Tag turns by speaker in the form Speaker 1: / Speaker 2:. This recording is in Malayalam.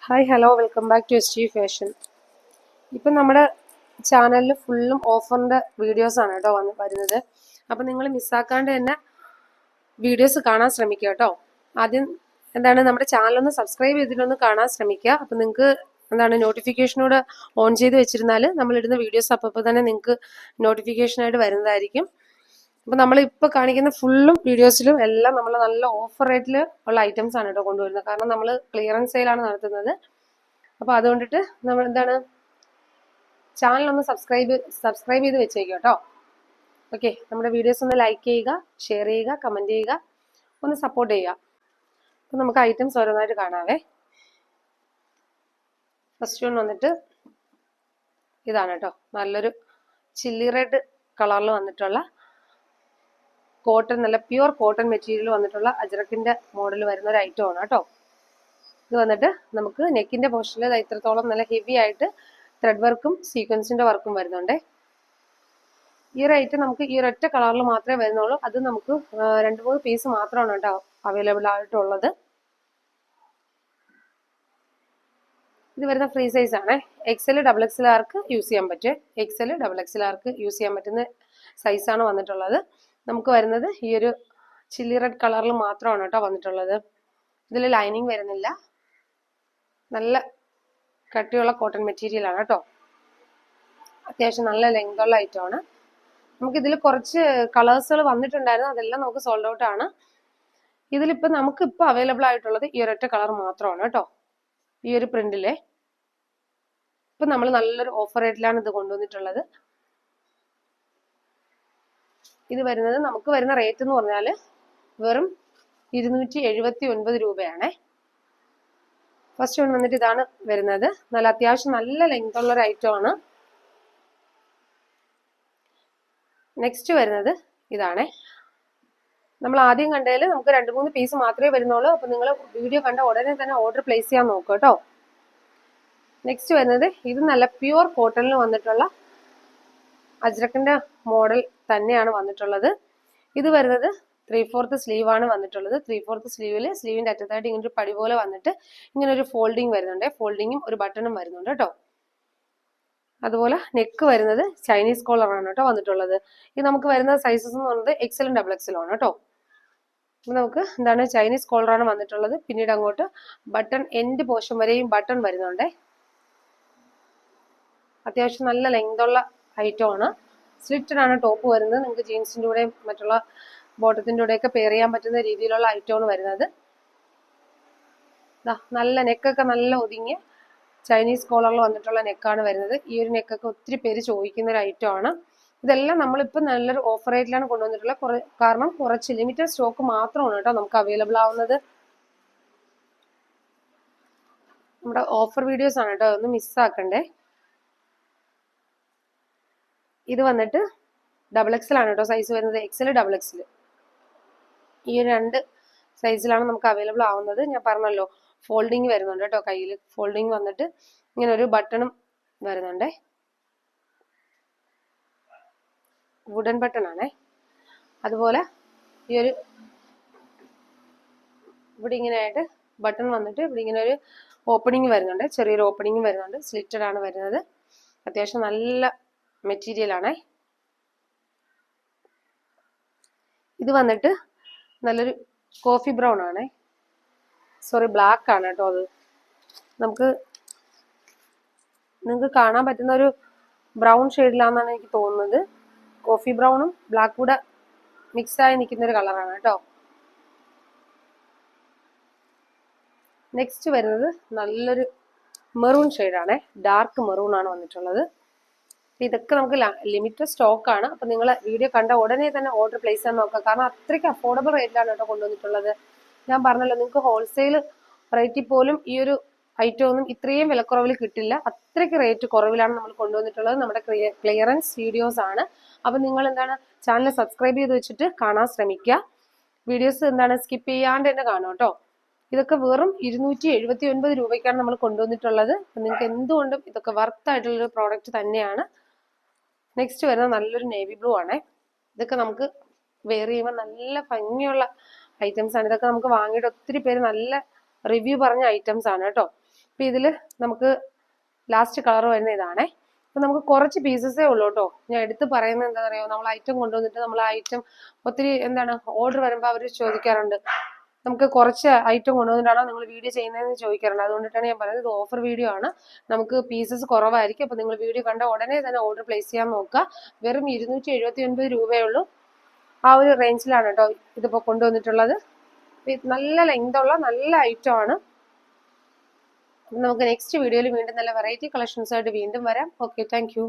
Speaker 1: Hi hello welcome back to SG fashion. ഇപ്പം നമ്മുടെ ചാനലിൽ ഫുള്ളും ഓഫറിൻ്റെ വീഡിയോസാണ് കേട്ടോ വരുന്നത്. അപ്പം നിങ്ങൾ മിസ്സാക്കാണ്ട് തന്നെ വീഡിയോസ് കാണാൻ ശ്രമിക്കുക കേട്ടോ. ആദ്യം നമ്മുടെ ചാനലൊന്ന് സബ്സ്ക്രൈബ് ചെയ്തിട്ടൊന്ന് കാണാൻ ശ്രമിക്കുക. അപ്പം നിങ്ങൾക്ക് നോട്ടിഫിക്കേഷനോട് ഓൺ ചെയ്ത് വെച്ചിരുന്നാൽ നമ്മളിടുന്ന വീഡിയോസ് അപ്പോൾ തന്നെ നിങ്ങൾക്ക് നോട്ടിഫിക്കേഷനായിട്ട് വരുന്നതായിരിക്കും. അപ്പം നമ്മളിപ്പോൾ കാണിക്കുന്ന ഫുള്ളും വീഡിയോസിലും എല്ലാം നമ്മൾ നല്ല ഓഫർ റേറ്റിൽ ഉള്ള ഐറ്റംസ് ആണ് കേട്ടോ കൊണ്ടുവരുന്നത്. കാരണം നമ്മൾ ക്ലിയറൻസ് സെയിലാണ് നടത്തുന്നത്. അപ്പോൾ അതുകൊണ്ടിട്ട് നമ്മൾ ചാനൽ ഒന്ന് സബ്സ്ക്രൈബ് ചെയ്ത് വെച്ചേക്കും കേട്ടോ. ഓക്കെ, നമ്മുടെ വീഡിയോസ് ഒന്ന് ലൈക്ക് ചെയ്യുക, ഷെയർ ചെയ്യുക, കമൻറ്റ് ചെയ്യുക, ഒന്ന് സപ്പോർട്ട് ചെയ്യുക. അപ്പം നമുക്ക് ഐറ്റംസ് ഓരോന്നായിട്ട് കാണാവേ. ഫസ്റ്റ് വൺ വന്നിട്ട് ഇതാണ് കേട്ടോ, നല്ലൊരു ചില്ലി റെഡ് കളറിൽ വന്നിട്ടുള്ള കോട്ടൺ, നല്ല പ്യുവർ കോട്ടൺ മെറ്റീരിയൽ വന്നിട്ടുള്ള അജ്രക്കിന്റെ മോഡൽ വരുന്ന ഒരു ഐറ്റം ആണ് കേട്ടോ. ഇത് വന്നിട്ട് നമുക്ക് നെക്കിന്റെ പോർഷനിൽ ഇത്രത്തോളം നല്ല ഹെവി ആയിട്ട് ത്രെഡ് വർക്കും സീക്വൻസിന്റെ വർക്കും വരുന്നുണ്ട്. ഈ ഒരു ഐറ്റം നമുക്ക് ഈ ഒരൊറ്റ കളറിൽ മാത്രമേ വരുന്നുള്ളൂ. അത് നമുക്ക് 2-3 പീസ് മാത്രമാണ് കേട്ടോ അവൈലബിൾ ആയിട്ടുള്ളത്. ഇത് വരുന്ന ഫ്രീ സൈസ് ആണ്. XL XXL ആർക്ക് യൂസ് ചെയ്യാൻ പറ്റും. XL XXL ആർക്ക് യൂസ് ചെയ്യാൻ പറ്റുന്ന സൈസാണ് വന്നിട്ടുള്ളത്. നമുക്ക് വരുന്നത് ഈ ഒരു ചില്ലി റെഡ് കളറിൽ മാത്രമാണ് കേട്ടോ വന്നിട്ടുള്ളത്. ഇതിൽ ലൈനിങ് വരുന്നില്ല. നല്ല കട്ടിയുള്ള കോട്ടൺ മെറ്റീരിയൽ ആണ് കേട്ടോ. അത്യാവശ്യം നല്ല ലെങ്ത് ഉള്ള ഐറ്റം ആണ്. നമുക്കിതിൽ കുറച്ച് കളേഴ്സുകൾ വന്നിട്ടുണ്ടായിരുന്നു, അതെല്ലാം നമുക്ക് സോൾഡ് ഔട്ട് ആണ്. ഇതിലിപ്പോൾ നമുക്കിപ്പോൾ അവൈലബിൾ ആയിട്ടുള്ളത് ഈ ഒരൊറ്റ കളർ മാത്രമാണ് കേട്ടോ. ഈ ഒരു പ്രിന്റിലെ ഇപ്പം നമ്മൾ നല്ലൊരു ഓഫർ റേറ്റിലാണ് ഇത് കൊണ്ടുവന്നിട്ടുള്ളത്. ഇത് വരുന്നത് നമുക്ക് വരുന്ന റേറ്റ് എന്ന് പറഞ്ഞാൽ വെറും 279 രൂപയാണേ. ഫസ്റ്റ് വൺ വന്നിട്ട് ഇതാണ് വരുന്നത്. അത്യാവശ്യം നല്ല ലെങ്ത് ഉള്ള ഒരു ഐറ്റം ആണ്. നെക്സ്റ്റ് വരുന്നത് ഇതാണേ. നമ്മൾ ആദ്യം കണ്ടതിൽ നമുക്ക് 2-3 പീസ് മാത്രമേ വരുന്നുള്ളൂ. അപ്പം നിങ്ങൾ വീഡിയോ കണ്ട ഉടനെ തന്നെ ഓർഡർ പ്ലേസ് ചെയ്യാൻ നോക്കുക കേട്ടോ. നെക്സ്റ്റ് വരുന്നത് ഇത് നല്ല പ്യുവർ കോട്ടണിൽ വന്നിട്ടുള്ള അജ്രക്കിന്റെ മോഡൽ തന്നെയാണ് വന്നിട്ടുള്ളത്. ഇത് വരുന്നത് 3/4 സ്ലീവ് ആണ് വന്നിട്ടുള്ളത്. 3/4 സ്ലീവിന്റെ അറ്റത്തായിട്ട് ഇങ്ങനെ ഒരു പടി പോലെ വന്നിട്ട് ഇങ്ങനെ ഒരു ഫോൾഡിങ് വരുന്നുണ്ട്. ഫോൾഡിങ്ങും ഒരു ബട്ടണും വരുന്നുണ്ട് കേട്ടോ. അതുപോലെ നെക്ക് വരുന്നത് ചൈനീസ് കോളർ ആണ് കേട്ടോ വന്നിട്ടുള്ളത്. ഇത് നമുക്ക് വരുന്ന സൈസസ് എന്ന് പറയുന്നത് XL XXL ആണ് കേട്ടോ. നമുക്ക് ചൈനീസ് കോളറാണ് വന്നിട്ടുള്ളത്. പിന്നീട് അങ്ങോട്ട് ബട്ടൺ എൻഡ് പോർഷൻ വരെയും ബട്ടൺ വരുന്നുണ്ട്. അത്യാവശ്യം നല്ല ലെങ്ത് ഉള്ള ഐറ്റം ആണ്. സ്ലിറ്റഡ് ആണ് ടോപ്പ് വരുന്നത്. നിങ്ങൾക്ക് ജീൻസിന്റെ കൂടെയും മറ്റുള്ള ബോട്ടത്തിന്റെ കൂടെയൊക്കെ പെയർ ചെയ്യാൻ പറ്റുന്ന രീതിയിലുള്ള ഐറ്റമാണ് വരുന്നത്. നല്ല നെക്കൊക്കെ നല്ല ഒതുങ്ങിയ ചൈനീസ് കോളറിൽ വന്നിട്ടുള്ള നെക്കാണ് വരുന്നത്. ഈ ഒരു നെക്കൊക്കെ ഒത്തിരി പേര് ചോദിക്കുന്ന ഒരു ഐറ്റം ആണ്. ഇതെല്ലാം നമ്മളിപ്പോൾ നല്ലൊരു ഓഫർ റേറ്റിലാണ് കൊണ്ടുവന്നിട്ടുള്ളത്. കാരണം കുറച്ച് ലിമിറ്റഡ് സ്റ്റോക്ക് മാത്രമാണ് കേട്ടോ നമുക്ക് അവൈലബിൾ ആവുന്നത്. നമ്മുടെ ഓഫർ വീഡിയോസ് ആണ് കേട്ടോ, ഒന്ന് മിസ്സാക്കണ്ടേ. ഇത് വന്നിട്ട് XXL ആണ് കേട്ടോ സൈസ് വരുന്നത്. XL XXL ഈ ഒരു 2 സൈസിലാണ് നമുക്ക് അവൈലബിൾ ആവുന്നത്. ഞാൻ പറഞ്ഞല്ലോ, ഫോൾഡിങ് വരുന്നുണ്ട് കേട്ടോ. കയ്യിൽ ഫോൾഡിങ് വന്നിട്ട് ഇങ്ങനെ ഒരു ബട്ടണും വരുന്നുണ്ടേ. വുഡൻ ബട്ടൺ ആണേ. അതുപോലെ ഈ ഒരു ഇവിടെ ഇങ്ങനെ ആയിട്ട് ബട്ടൺ വന്നിട്ട് ഇവിടെ ഇങ്ങനെ ഒരു ഓപ്പണിങ് വരുന്നുണ്ട്. ചെറിയൊരു ഓപ്പണിങ് വരുന്നുണ്ട്. സ്ലിറ്റഡ് ആണ് വരുന്നത്. അത്യാവശ്യം നല്ല മെറ്റീരിയൽ ആണേ. ഇത് വന്നിട്ട് നല്ലൊരു കോഫി ബ്രൗൺ ആണേ. സോറി, ബ്ലാക്ക് ആണ് കേട്ടോ. അത് നിങ്ങൾക്ക് കാണാൻ പറ്റുന്ന ഒരു ബ്രൗൺ ഷെയ്ഡിലാണെന്നാണ് എനിക്ക് തോന്നുന്നത്. കോഫി ബ്രൗണും ബ്ലാക്ക് കൂടെ മിക്സ് ആയി നിൽക്കുന്ന ഒരു കളറാണ് കേട്ടോ. നെക്സ്റ്റ് വരുന്നത് നല്ലൊരു മെറൂൺ ഷെയ്ഡാണേ. ഡാർക്ക് മെറൂൺ ആണ് വന്നിട്ടുള്ളത്. ഇതൊക്കെ നമുക്ക് ലിമിറ്റഡ് സ്റ്റോക്ക് ആണ്. അപ്പം നിങ്ങൾ വീഡിയോ കണ്ട ഉടനെ തന്നെ ഓർഡർ പ്ലേസ് ചെയ്യാൻ നോക്കുക. കാരണം അത്രയ്ക്ക് അഫോർഡബിൾ റേറ്റിലാണ് കേട്ടോ കൊണ്ടുവന്നിട്ടുള്ളത്. ഞാൻ പറഞ്ഞല്ലോ, നിങ്ങൾക്ക് ഹോൾസെയിൽ റേറ്റിൽ പോലും ഈ ഒരു ഐറ്റം ഒന്നും ഇത്രയും വിലക്കുറവിൽ കിട്ടില്ല. അത്രയ്ക്ക് റേറ്റ് കുറവിലാണ് നമ്മൾ കൊണ്ടുവന്നിട്ടുള്ളത്. നമ്മുടെ ക്ലിയറൻസ് വീഡിയോസ് ആണ്. അപ്പം നിങ്ങൾ ചാനൽ സബ്സ്ക്രൈബ് ചെയ്ത് വെച്ചിട്ട് കാണാൻ ശ്രമിക്കുക. വീഡിയോസ് സ്കിപ്പ് ചെയ്യാണ്ട് തന്നെ കാണും കേട്ടോ. ഇതൊക്കെ വെറും 279 രൂപയ്ക്കാണ് നമ്മൾ കൊണ്ടുവന്നിട്ടുള്ളത്. നിങ്ങൾക്ക് എന്തുകൊണ്ടും ഇതൊക്കെ വർത്ത് ആയിട്ടുള്ളൊരു പ്രോഡക്റ്റ് തന്നെയാണ്. നെക്സ്റ്റ് വരുന്നത് നല്ലൊരു നേവി ബ്ലൂ ആണ്. ഇതൊക്കെ നമുക്ക് വെയർ ചെയ്യുമ്പോൾ നല്ല ഭംഗിയുള്ള ഐറ്റംസ് ആണ്. ഇതൊക്കെ നമുക്ക് വാങ്ങിയിട്ട് ഒത്തിരി പേര് നല്ല റിവ്യൂ പറഞ്ഞ ഐറ്റംസ് ആണ് കേട്ടോ. അപ്പം ഇതിൽ നമുക്ക് ലാസ്റ്റ് കളർ വരുന്ന ഇതാണേ. അപ്പം നമുക്ക് കുറച്ച് പീസസേ ഉള്ളൂ കേട്ടോ. ഞാൻ എടുത്ത് പറയുന്നത് എന്താ പറയുക, നമ്മൾ ഐറ്റം കൊണ്ടുവന്നിട്ട് നമ്മൾ ആ ഐറ്റം ഒത്തിരി എന്താണ് ഓർഡർ വരുമ്പോൾ അവർ ചോദിക്കാറുണ്ട്, നമുക്ക് കുറച്ച് ഐറ്റം കൊണ്ടുവന്നിട്ടാണോ നിങ്ങൾ വീഡിയോ ചെയ്യുന്നതെന്ന് ചോദിക്കാറുണ്ട്. അതുകൊണ്ടിട്ടാണ് ഞാൻ പറയുന്നത് ഇത് ഓഫർ വീഡിയോ ആണ്, നമുക്ക് പീസസ് കുറവായിരിക്കും. അപ്പം നിങ്ങൾ വീഡിയോ കണ്ട ഉടനെ തന്നെ ഓർഡർ പ്ലേസ് ചെയ്യാൻ നോക്കുക. വെറും 279 രൂപയേ ഉള്ളൂ. ആ ഒരു റേഞ്ചിലാണ് കേട്ടോ ഇതിപ്പോൾ കൊണ്ടുവന്നിട്ടുള്ളത്. നല്ല ലെങ്ത് ഉള്ള നല്ല ഐറ്റം ആണ്. നമുക്ക് നെക്സ്റ്റ് വീഡിയോയിൽ വീണ്ടും നല്ല വെറൈറ്റി കളക്ഷൻസ് ആയിട്ട് വീണ്ടും വരാം. Okay, thank you.